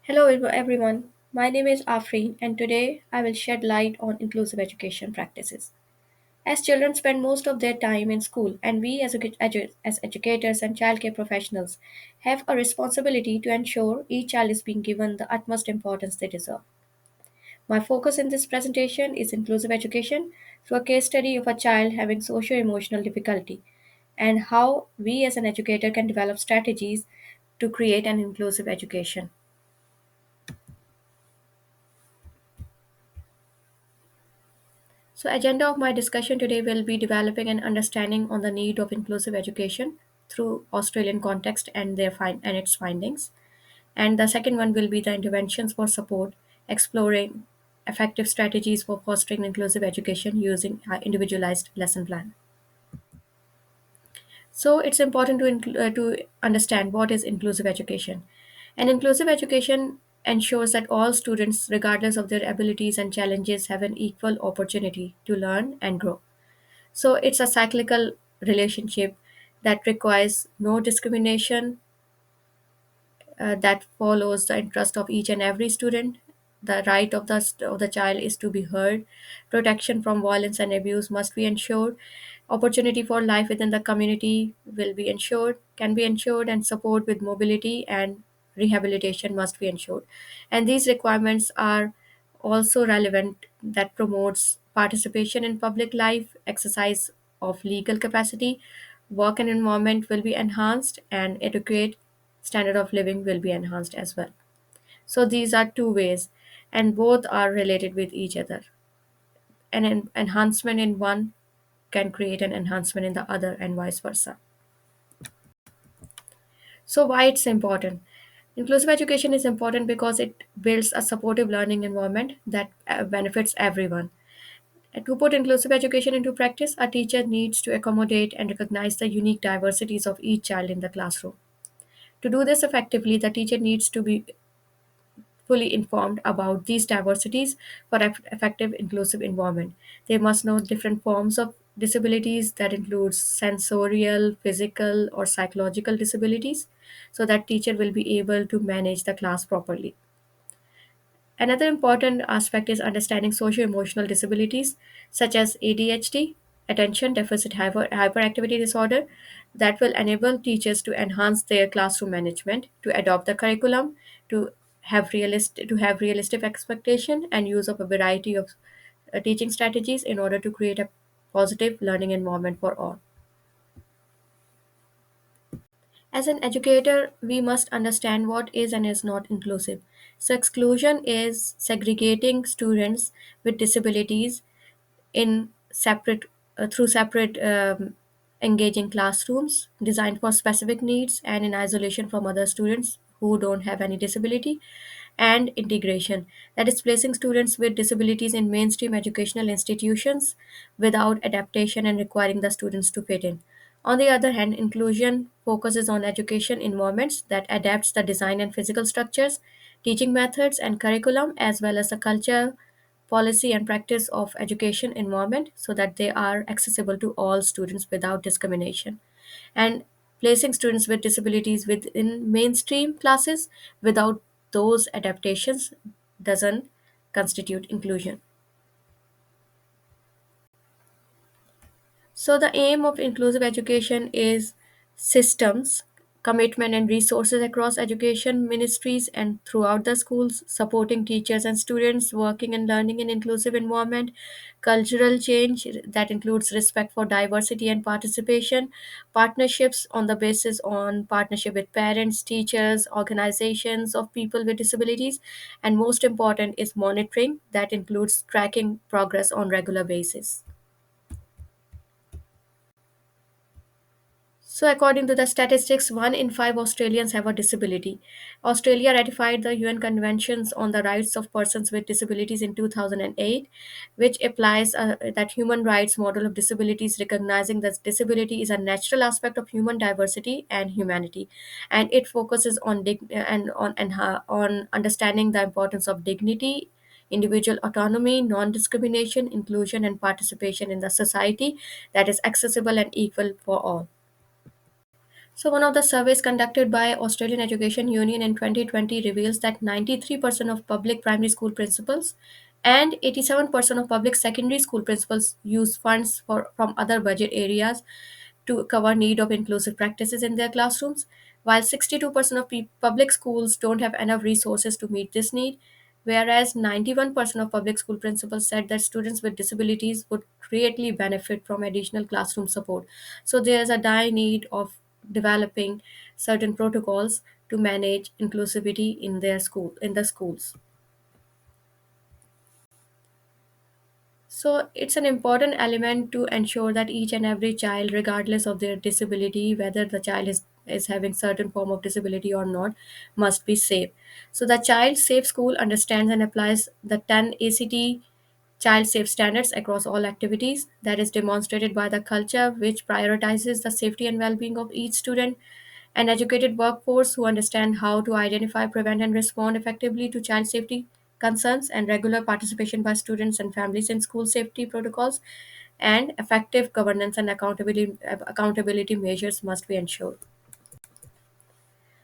Hello everyone. My name is Afreen and today I will shed light on inclusive education practices. As children spend most of their time in school and we as educators and childcare professionals have a responsibility to ensure each child is being given the utmost importance they deserve. My focus in this presentation is inclusive education through a case study of a child having socio-emotional difficulty and how we as an educator can develop strategies to create an inclusive education. So, agenda of my discussion today will be developing an understanding on the need of inclusive education through Australian context and and its findings. And the second one will be the interventions for support, exploring effective strategies for fostering inclusive education using individualized lesson plan. So, it's important to understand what is inclusive education. And inclusive education ensures that all students, regardless of their abilities and challenges, have an equal opportunity to learn and grow. So it's a cyclical relationship that requires no discrimination, that follows the interest of each and every student. The right of the child is to be heard. Protection from violence and abuse must be ensured. Opportunity for life within the community will be ensured, can be ensured, and support with mobility and rehabilitation must be ensured. And these requirements are also relevant that promotes participation in public life, exercise of legal capacity, work and environment will be enhanced, and adequate standard of living will be enhanced as well. So these are two ways, and both are related with each other. An enhancement in one can create an enhancement in the other, and vice versa. So, why it's important? Inclusive education is important because it builds a supportive learning environment that benefits everyone. And to put inclusive education into practice, a teacher needs to accommodate and recognize the unique diversities of each child in the classroom. To do this effectively, the teacher needs to be fully informed about these diversities for effective inclusive environment. They must know different forms of disabilities that includes sensorial, physical, or psychological disabilities so that teacher will be able to manage the class properly. Another important aspect is understanding socio-emotional disabilities such as ADHD, attention deficit hyperactivity disorder, that will enable teachers to enhance their classroom management, to adopt the curriculum, to have realistic expectation and use of a variety of teaching strategies in order to create a positive learning environment for all. As an educator, we must understand what is and is not inclusive. So, exclusion is segregating students with disabilities in separate through separate engaging classrooms designed for specific needs and in isolation from other students who don't have any disability, and integration, that is placing students with disabilities in mainstream educational institutions without adaptation and requiring the students to fit in. On the other hand, inclusion focuses on education environments that adapts the design and physical structures, teaching methods and curriculum as well as the culture, policy and practice of education environment so that they are accessible to all students without discrimination, and placing students with disabilities within mainstream classes without those adaptations doesn't constitute inclusion. So, the aim of inclusive education is systems, commitment, and resources across education ministries and throughout the schools, supporting teachers and students working and learning in inclusive environment, cultural change that includes respect for diversity and participation, partnerships on the basis on partnership with parents, teachers, organizations of people with disabilities, and most important is monitoring that includes tracking progress on regular basis. So, according to the statistics, 1 in 5 Australians have a disability. Australia ratified the UN Conventions on the Rights of Persons with Disabilities in 2008, which applies that human rights model of disabilities, recognizing that disability is a natural aspect of human diversity and humanity, and it focuses on on understanding the importance of dignity, individual autonomy, non discrimination, inclusion, and participation in the society that is accessible and equal for all. So, one of the surveys conducted by Australian Education Union in 2020 reveals that 93% of public primary school principals and 87% of public secondary school principals use funds from other budget areas to cover need of inclusive practices in their classrooms, while 62% of public schools don't have enough resources to meet this need, whereas 91% of public school principals said that students with disabilities would greatly benefit from additional classroom support. So there's a dire need of developing certain protocols to manage inclusivity in the schools. So it's an important element to ensure that each and every child, regardless of their disability, whether the child is having certain form of disability or not, must be safe. So the Child Safe School understands and applies the 10 ACT child safe standards across all activities, that is demonstrated by the culture which prioritizes the safety and well-being of each student, an educated workforce who understand how to identify, prevent, and respond effectively to child safety concerns, and regular participation by students and families in school safety protocols, and effective governance and accountability measures must be ensured.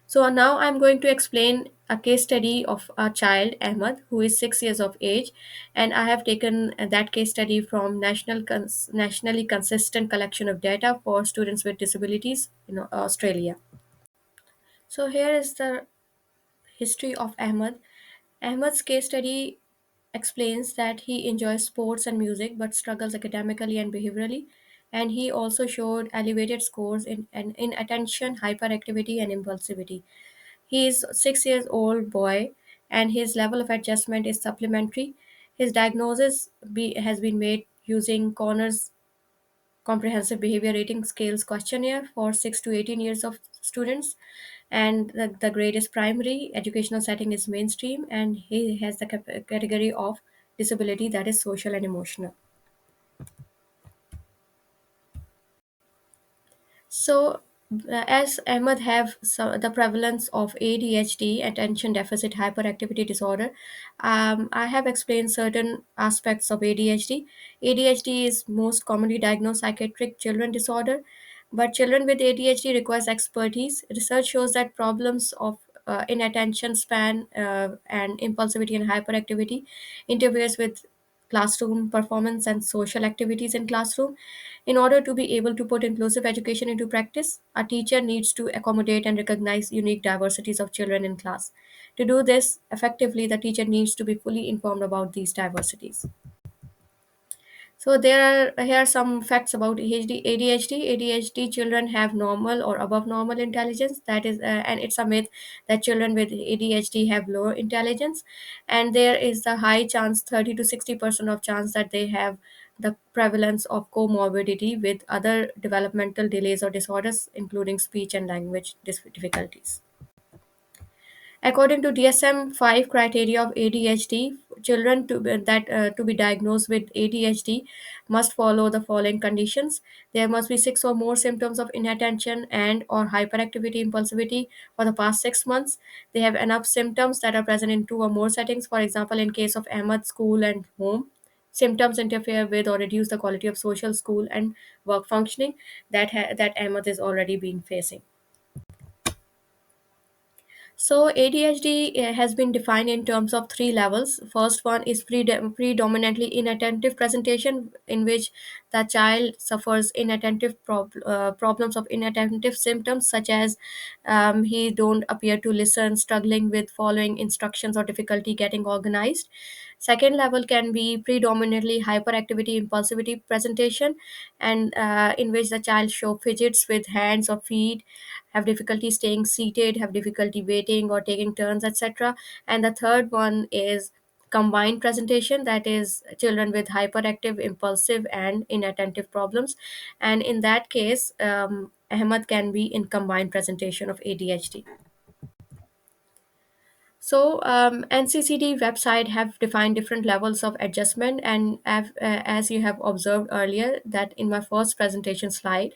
So now I'm going to explain a case study of a child, Ahmad, who is 6 years of age, and I have taken that case study from nationally consistent collection of data for students with disabilities in Australia. So here is the history of Ahmad. Ahmad's case study explains that he enjoys sports and music but struggles academically and behaviorally, and he also showed elevated scores in attention, hyperactivity, and impulsivity. He is 6 years old boy, and his level of adjustment is supplementary. His has been made using Connors comprehensive behavior rating scales questionnaire for 6 to 18 years of students, and the grade is primary, educational setting is mainstream, and he has the category of disability that is social and emotional. So, as Ahmed have the prevalence of ADHD, attention deficit hyperactivity disorder, I have explained certain aspects of ADHD. ADHD is most commonly diagnosed psychiatric children disorder, but children with ADHD requires expertise. Research shows that problems of inattention span and impulsivity and hyperactivity interferes with classroom performance and social activities in classroom. In order to be able to put inclusive education into practice, a teacher needs to accommodate and recognize unique diversities of children in class. To do this effectively, the teacher needs to be fully informed about these diversities. So here are some facts about ADHD. ADHD children have normal or above normal intelligence. That is, and it's a myth that children with ADHD have lower intelligence, and there is the high chance, 30 to 60% of chance that they have the prevalence of comorbidity with other developmental delays or disorders, including speech and language difficulties. According to DSM-5 criteria of ADHD, children to be diagnosed with ADHD must follow the following conditions. There must be six or more symptoms of inattention and or hyperactivity impulsivity for the past 6 months. They have enough symptoms that are present in two or more settings. For example, in case of Ahmad, school and home. Symptoms interfere with or reduce the quality of social, school, and work functioning that Ahmad is already being facing. So ADHD has been defined in terms of three levels. First one is predominantly inattentive presentation, in which the child suffers problems of inattentive symptoms such as he don't appear to listen, struggling with following instructions, or difficulty getting organized. Second level can be predominantly hyperactivity impulsivity presentation, and in which the child show fidgets with hands or feet, have difficulty staying seated, have difficulty waiting or taking turns, etc. And the third one is combined presentation, that is children with hyperactive, impulsive, and inattentive problems. And in that case, Ahmad can be in combined presentation of ADHD. So NCCD website have defined different levels of adjustment, and as you have observed earlier, that in my first presentation slide,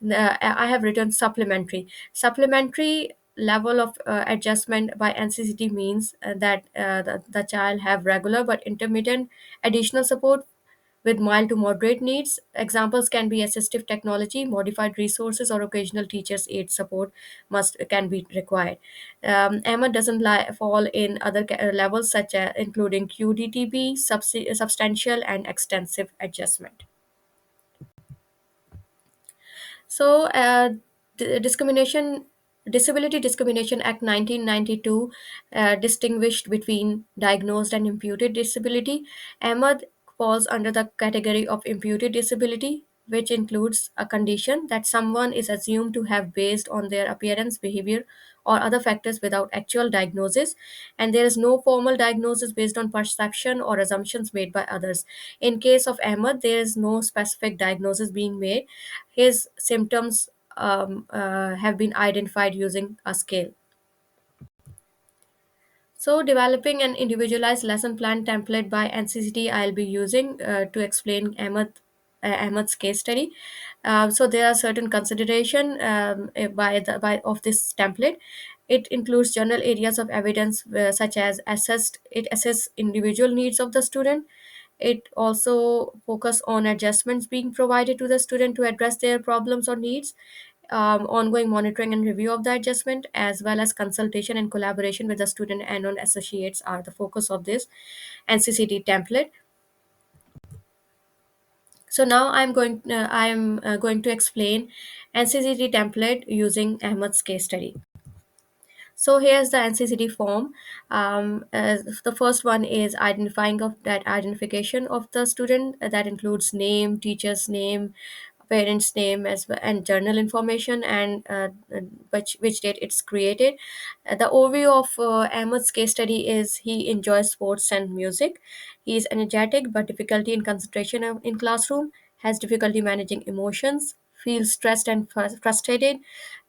I have written supplementary. Supplementary level of adjustment by NCCD means that the child have regular but intermittent additional support with mild to moderate needs. Examples can be assistive technology, modified resources, or occasional teachers' aid support must can be required. Ahmed doesn't fall in other levels such as including QDTB, substantial and extensive adjustment. So, discrimination Disability Discrimination Act 1992 distinguished between diagnosed and imputed disability. Ahmad falls under the category of imputed disability, which includes a condition that someone is assumed to have based on their appearance, behavior, or other factors without actual diagnosis, and there is no formal diagnosis based on perception or assumptions made by others. In case of Ahmad, there is no specific diagnosis being made. His symptoms have been identified using a scale. So, developing an individualized lesson plan template by NCCT, I'll be using to explain Ahmed's case study. So, there are certain consideration by of this template. It includes general areas of evidence such as assess individual needs of the student. It also focus on adjustments being provided to the student to address their problems or needs, ongoing monitoring and review of the adjustment, as well as consultation and collaboration with the student and on associates are the focus of this NCCT template. So now I'm going to explain NCCT template using Ahmed's case study. So here's the NCCT form. The first one is identifying of that identification of the student, that includes name, teacher's name, parent's name, as well, and journal information, and which date it's created. The overview of Ahmed's case study is he enjoys sports and music. He is energetic but difficulty in concentration in classroom, has difficulty managing emotions, feels stressed and frustrated,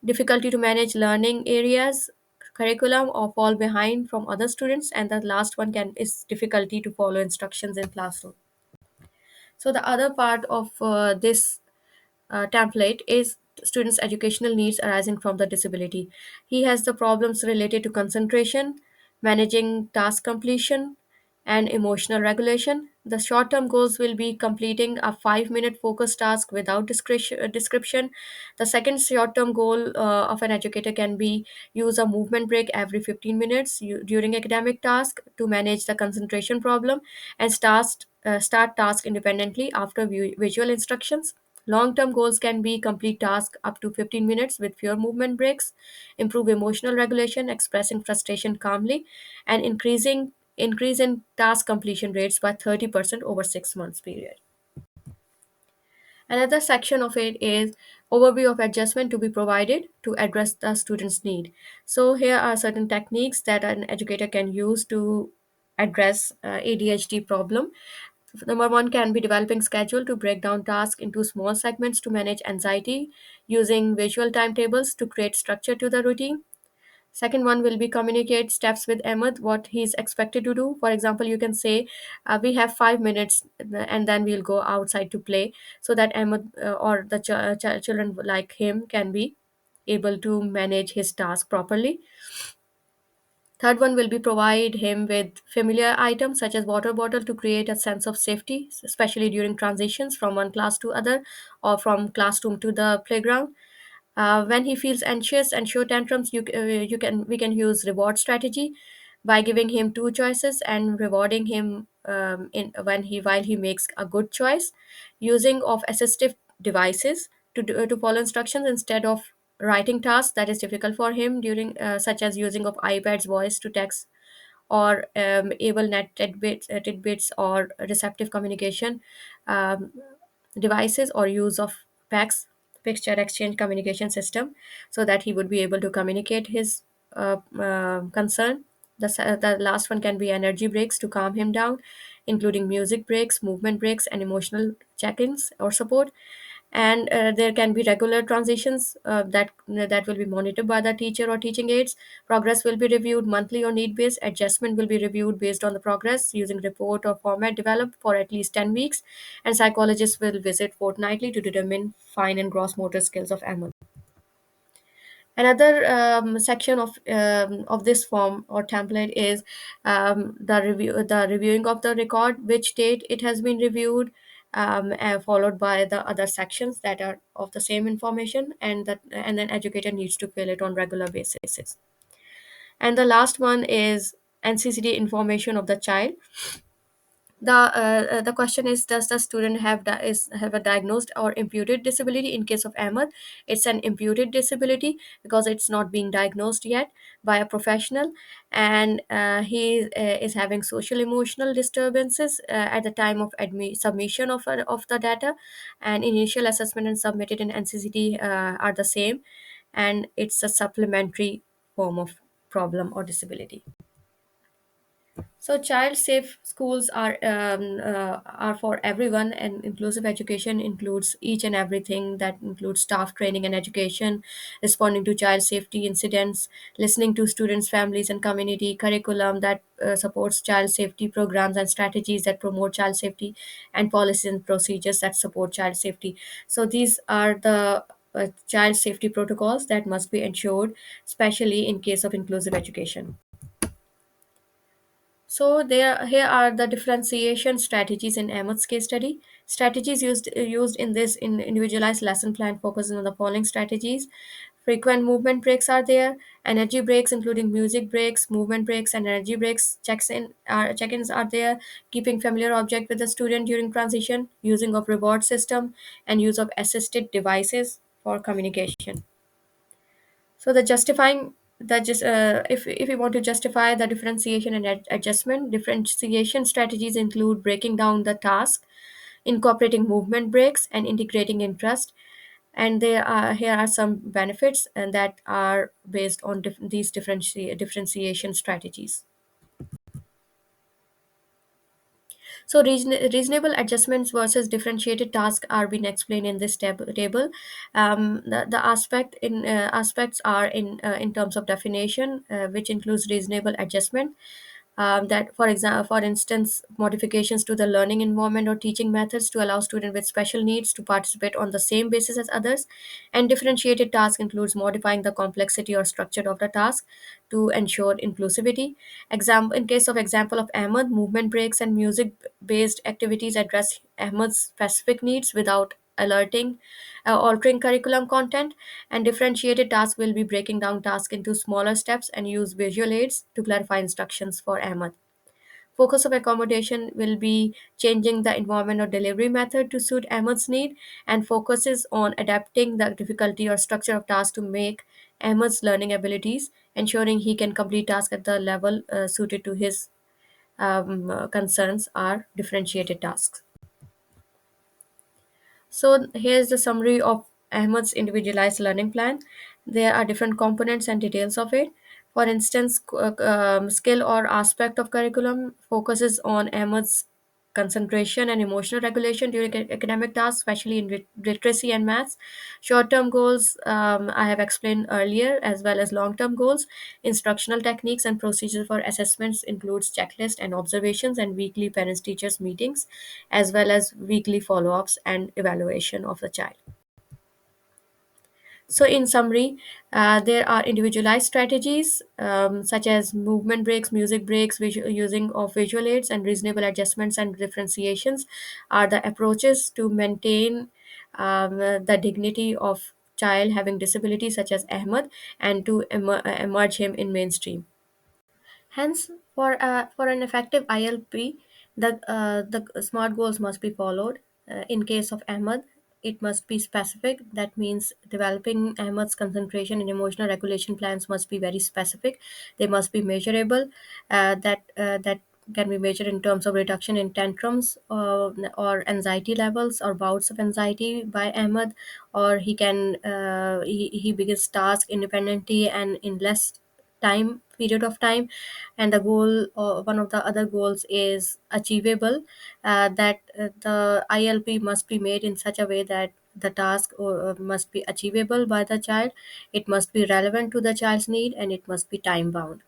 difficulty to manage learning areas, curriculum, or fall behind from other students, and the last one can is difficulty to follow instructions in classroom. So the other part of this template is students' educational needs arising from the disability. He has the problems related to concentration, managing task completion, and emotional regulation. The short term goals will be completing a 5-minute focus task without description. The second short term goal of an educator can be use a movement break every 15 minutes during academic task to manage the concentration problem, and start task independently after visual instructions. Long term goals can be complete tasks up to 15 minutes with fewer movement breaks, improve emotional regulation, expressing frustration calmly, and increase in task completion rates by 30% over 6 months period. Another section of it is overview of adjustment to be provided to address the student's need. So here are certain techniques that an educator can use to address ADHD problem. Number one can be developing schedule to break down tasks into small segments to manage anxiety, using visual timetables to create structure to the routine. Second one will be communicate steps with Ahmed, what he's expected to do. For example, you can say, we have 5 minutes and then we'll go outside to play, so that Ahmed or the children like him can be able to manage his task properly. Third one will be provide him with familiar items such as water bottle to create a sense of safety, especially during transitions from one class to other or from classroom to the playground. When he feels anxious and show tantrums, you can we can use reward strategy by giving him two choices and rewarding him in when he while he makes a good choice. Using of assistive devices to follow instructions instead of writing tasks that is difficult for him during such as using of iPad's voice to text, or AbleNet tidbits or receptive communication um, devices, or use of PAX, picture exchange communication system, so that he would be able to communicate his concern. The last one can be energy breaks to calm him down, including music breaks, movement breaks, and emotional check-ins or support. And there can be regular transitions that will be monitored by the teacher or teaching aides. Progress will be reviewed monthly or need based. Adjustment will be reviewed based on the progress using report or format developed for at least 10 weeks, and psychologists will visit fortnightly to determine fine and gross motor skills of Ahmed. Another section of this form or template is the reviewing of the record, which date it has been reviewed, followed by the other sections that are of the same information, and then educator needs to fill it on regular basis. And the last one is NCCD information of the child. The question is, does the student have a diagnosed or imputed disability? In case of Ahmed, it's an imputed disability because it's not being diagnosed yet by a professional, and he is having social emotional disturbances at the time of submission of the data, and initial assessment and submitted in NCCD are the same, and it's a supplementary form of problem or disability. So, child safe schools are for everyone, and inclusive education includes each and everything. That includes staff training and education, responding to child safety incidents, listening to students, families, and community, curriculum that supports child safety programs and strategies that promote child safety, and policies and procedures that support child safety. So, these are the child safety protocols that must be ensured, especially in case of inclusive education. So here are the differentiation strategies in Ahmed's case study. Strategies used in this individualized lesson plan focusing on the following strategies. Frequent movement breaks are there. Energy breaks, including music breaks, movement breaks, and energy breaks. Check-ins are there. Keeping familiar object with the student during transition. Using of reward system and use of assisted devices for communication. So the justifying that just if we want to justify the differentiation and adjustment, differentiation strategies include breaking down the task, incorporating movement breaks, and integrating interest. And here are some benefits and that are based on these differentiation strategies. So reasonable adjustments versus differentiated tasks are being explained in this table. The aspects are in terms of definition, which includes reasonable adjustment. That, for instance, modifications to the learning environment or teaching methods to allow students with special needs to participate on the same basis as others. And differentiated task includes modifying the complexity or structure of the task to ensure inclusivity. In case of example of Ahmed, movement breaks and music-based activities address Ahmed's specific needs without altering curriculum content. And differentiated tasks will be breaking down tasks into smaller steps and use visual aids to clarify instructions for Ahmed. Focus of accommodation will be changing the environment or delivery method to suit Ahmed's need, and focuses on adapting the difficulty or structure of task to make Ahmed's learning abilities, ensuring he can complete tasks at the level suited to his concerns are differentiated tasks. So here's the summary of Ahmed's individualized learning plan. There are different components and details of it. For instance, skill or aspect of curriculum focuses on Ahmed's concentration and emotional regulation during academic tasks, especially in literacy and maths. Short-term goals I have explained earlier, as well as long-term goals. Instructional techniques and procedures for assessments includes checklist and observations and weekly parents-teachers meetings, as well as weekly follow-ups and evaluation of the child. So, in summary, there are individualized strategies such as movement breaks, music breaks, using of visual aids, and reasonable adjustments and differentiations are the approaches to maintain the dignity of child having disabilities such as Ahmed, and to emerge him in mainstream. Hence, for an effective ILP, the SMART goals must be followed. In case of Ahmed, it must be specific. That means developing Ahmed's concentration and emotional regulation plans must be very specific. They must be measurable. That can be measured in terms of reduction in tantrums or anxiety levels or bouts of anxiety by Ahmed, or he begins task independently and in less time period of time. And the goal, or one of the other goals, is achievable, that the ILP must be made in such a way that the task must be achievable by the child, it must be relevant to the child's need, and it must be time bound.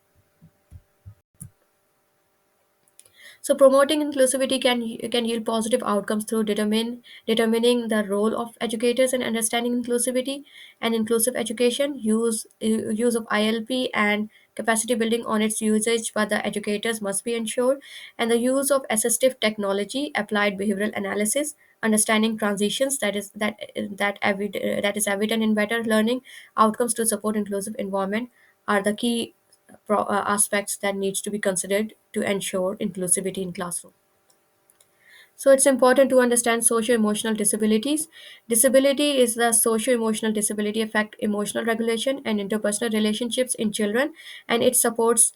So promoting inclusivity can yield positive outcomes through determining the role of educators in understanding inclusivity and inclusive education, use of ILP and capacity building on its usage by the educators must be ensured, and the use of assistive technology, applied behavioral analysis, understanding transitions that is evident in better learning outcomes to support inclusive environment are the key aspects that needs to be considered to ensure inclusivity in classroom. So it's important to understand socio-emotional disabilities. Disability is the socio-emotional disability affect emotional regulation and interpersonal relationships in children, and it supports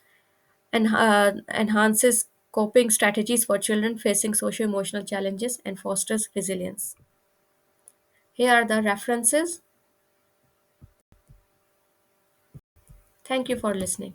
and enhances coping strategies for children facing socio-emotional challenges and fosters resilience. Here are the references. Thank you for listening.